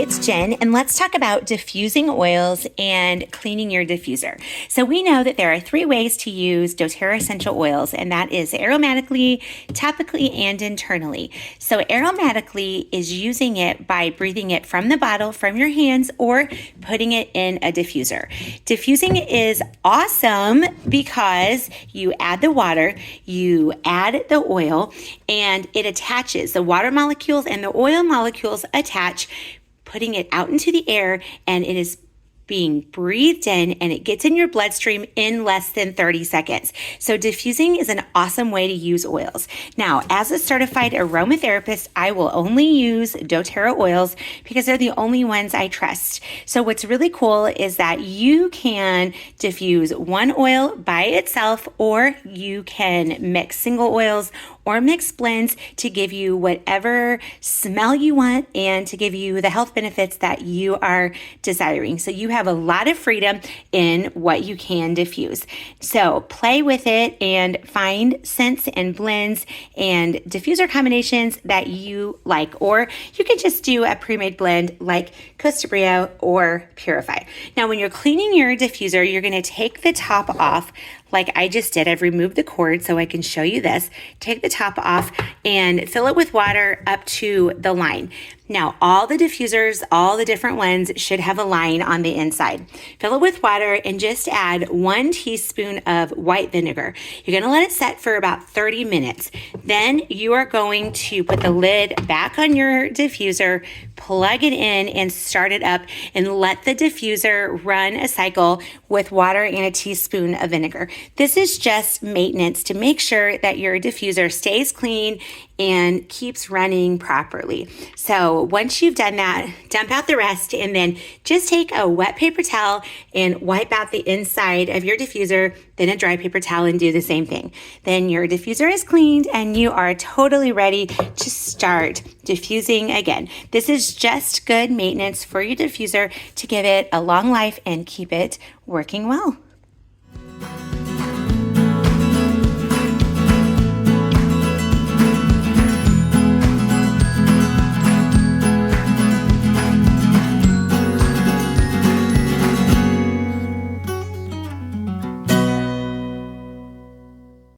it's Jen, and let's talk about diffusing oils and cleaning your diffuser. So we know that there are 3 ways to use doTERRA essential oils, and that is aromatically, topically, and internally. So aromatically is using it by breathing it from the bottle, from your hands, or putting it in a diffuser. Diffusing is awesome because you add the water, you add the oil, and it attaches. The water molecules and the oil molecules attach, putting it out into the air, and it is being breathed in, and it gets in your bloodstream in less than 30 seconds. So diffusing is an awesome way to use oils. Now, as a certified aromatherapist, I will only use doTERRA oils because they're the only ones I trust. So what's really cool is that you can diffuse one oil by itself, or you can mix single oils or mix blends to give you whatever smell you want and to give you the health benefits that you are desiring. So you have a lot of freedom in what you can diffuse. So play with it and find scents and blends and diffuser combinations that you like, or you can just do a pre-made blend like Costa Brio or Purify. Now, when you're cleaning your diffuser, you're going to take the top off like I just did. I've removed the cord so I can show you this. Take the top off and fill it with water up to the line. Now, all the diffusers, all the different ones should have a line on the inside. Fill it with water and just add 1 teaspoon of white vinegar. You're going to let it set for about 30 minutes. Then you are going to put the lid back on your diffuser, plug it in and start it up, and let the diffuser run a cycle with water and a teaspoon of vinegar. This is just maintenance to make sure that your diffuser stays clean and keeps running properly. So once you've done that, dump out the rest, and then just take a wet paper towel and wipe out the inside of your diffuser, then a dry paper towel, and do the same thing. Then your diffuser is cleaned and you are totally ready to start diffusing again. This is just good maintenance for your diffuser to give it a long life and keep it working well.